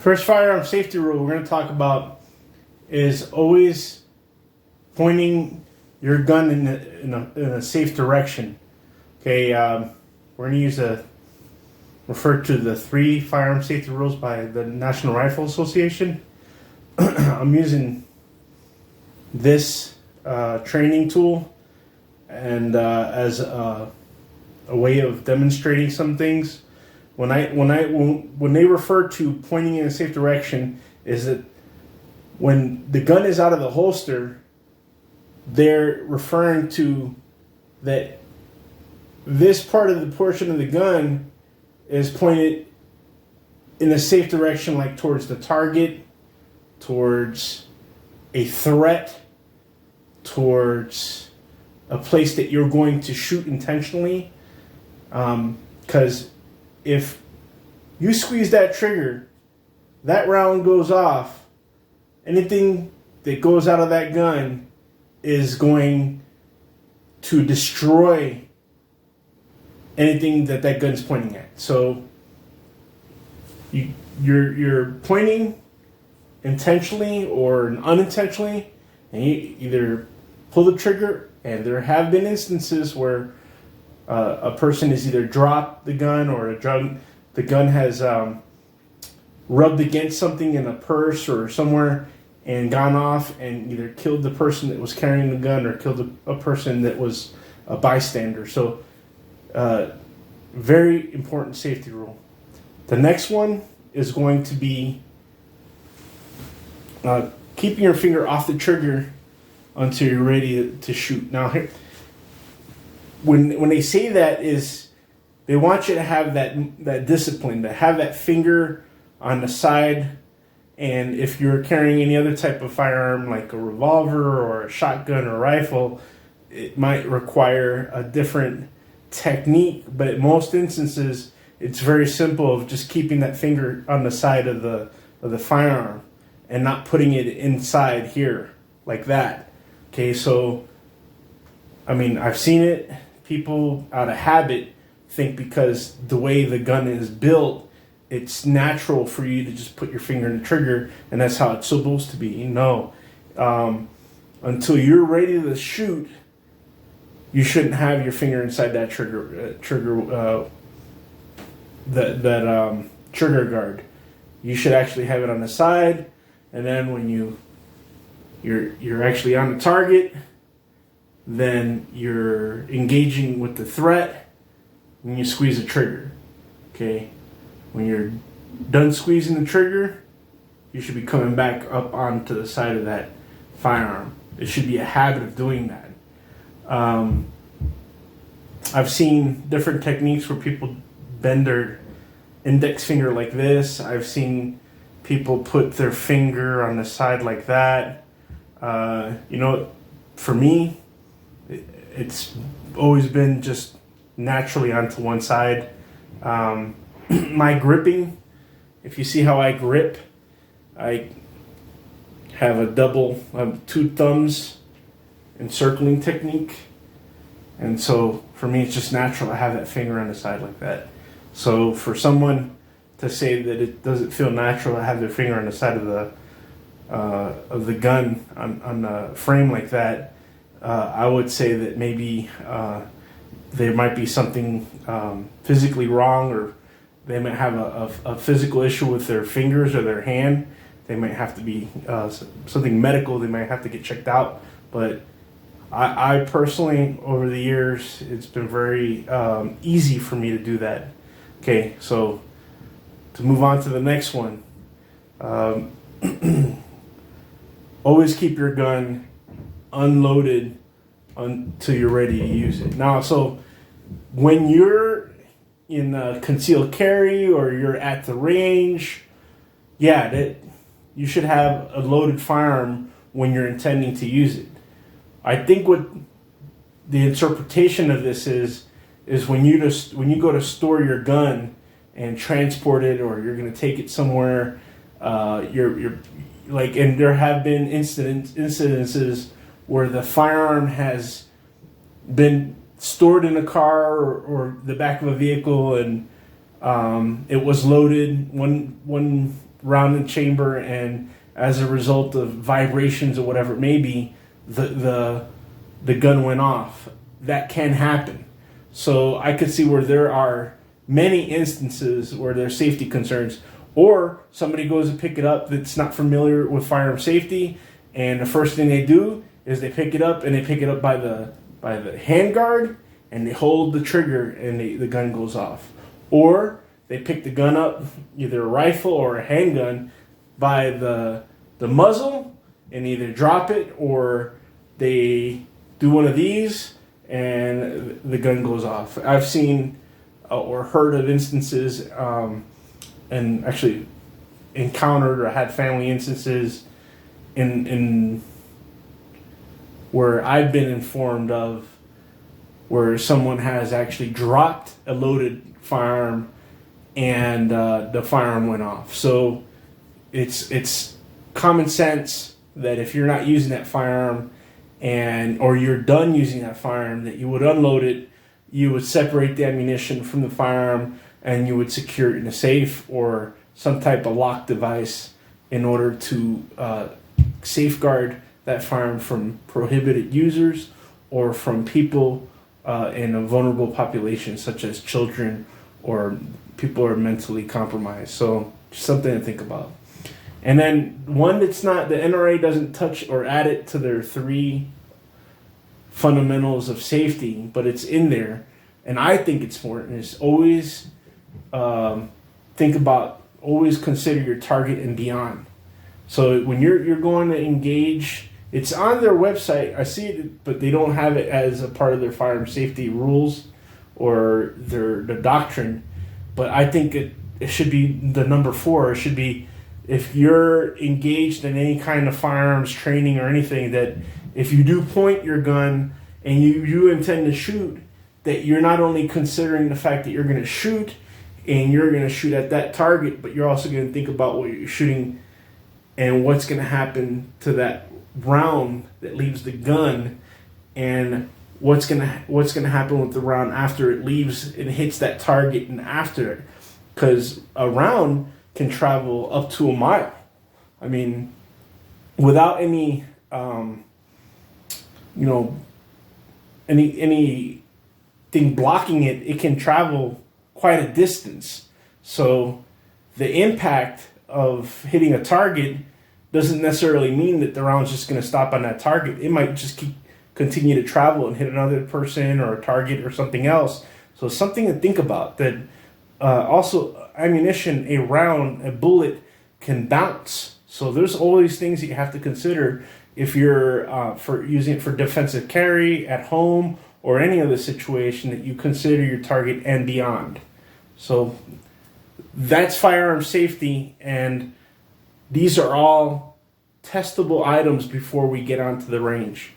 First firearm safety rule we're going to talk about is always pointing your gun in a safe direction. Okay, we're going to refer to the 3 firearm safety rules by the National Rifle Association. I'm using this training tool and as a way of demonstrating some things. When they refer to pointing in a safe direction, is that when the gun is out of the holster, they're referring to that this part of the portion of the gun is pointed in a safe direction, like towards the target, towards a threat, towards a place that you're going to shoot intentionally. Because if you squeeze that trigger, that round goes off, anything that goes out of that gun is going to destroy anything that gun's pointing at. So you're pointing intentionally or unintentionally, and you either pull the trigger, and there have been instances where a person has either dropped the gun or the gun has rubbed against something in a purse or somewhere and gone off and either killed the person that was carrying the gun or killed a person that was a bystander. So very important safety rule. The next one is going to be keeping your finger off the trigger until you're ready to shoot. Now, here, when they say that, is they want you to have that discipline, to have that finger on the side. And if you're carrying any other type of firearm, like a revolver or a shotgun or a rifle, it might require a different technique. But in most instances, it's very simple of just keeping that finger on the side of the firearm and not putting it inside here like that. Okay, so I mean, I've seen it. People out of habit think because the way the gun is built, it's natural for you to just put your finger in the trigger, and that's how it's supposed to be. No, until you're ready to shoot, you shouldn't have your finger inside that trigger guard. You should actually have it on the side, and then when you're actually on the target, then you're engaging with the threat when you squeeze the trigger. Okay, when you're done squeezing the trigger, you should be coming back up onto the side of that firearm. It should be a habit of doing that. I've seen different techniques where people bend their index finger like this. I've seen people put their finger on the side like that. For me, it's always been just naturally onto one side. My gripping, if you see how I grip, I have two thumbs encircling technique. And so for me, it's just natural to have that finger on the side like that. So for someone to say that it doesn't feel natural to have their finger on the side of the gun on the frame like that, I would say that maybe there might be something physically wrong, or they might have a physical issue with their fingers or their hand. They might have to be something medical. They might have to get checked out. But I personally, over the years, it's been very easy for me to do that. Okay, so to move on to the next one. Always keep your gun unloaded until you're ready to use it. Now, so when you're in concealed carry or you're at the range, you should have a loaded firearm when you're intending to use it. I think what the interpretation of this is when you go to store your gun and transport it, or you're going to take it somewhere, you're like, and there have been incidences where the firearm has been stored in a car or the back of a vehicle, and it was loaded. One round in chamber, and as a result of vibrations or whatever it may be, the gun went off. That can happen. So I could see where there are many instances where there's safety concerns, or somebody goes to pick it up that's not familiar with firearm safety, and the first thing they do is they pick it up, and they pick it up by the handguard, and they hold the trigger, and the gun goes off. Or they pick the gun up, either a rifle or a handgun, by the muzzle, and either drop it, or they do one of these and the gun goes off. I've seen or heard of instances, and actually encountered or had family instances in where I've been informed of, where someone has actually dropped a loaded firearm and the firearm went off. So it's common sense that if you're not using that firearm or you're done using that firearm, that you would unload it, you would separate the ammunition from the firearm, and you would secure it in a safe or some type of lock device in order to safeguard that firearm from prohibited users or from people in a vulnerable population, such as children or people who are mentally compromised. So just something to think about. And then one that's not, the NRA doesn't touch or add it to their 3 fundamentals of safety, but it's in there, and I think it's important, is always always consider your target and beyond. So when you're going to engage, it's on their website, I see it, but they don't have it as a part of their firearm safety rules or the doctrine. But I think it should be the number 4. It should be, if you're engaged in any kind of firearms training or anything, that if you do point your gun and you intend to shoot, that you're not only considering the fact that you're going to shoot and you're going to shoot at that target, but you're also going to think about what you're shooting and what's going to happen to that round that leaves the gun, and what's going to happen with the round after it leaves and hits that target and after it. Because a round can travel up to a mile. I mean, without any, anything blocking it, it can travel quite a distance. So the impact of hitting a target doesn't necessarily mean that the round's just going to stop on that target. It might just continue to travel and hit another person or a target or something else. So something to think about. That also, ammunition, a round, a bullet can bounce. So there's all these things that you have to consider if you're for using it for defensive carry at home or any other situation, that you consider your target and beyond. So that's firearm safety, and these are all testable items before we get onto the range.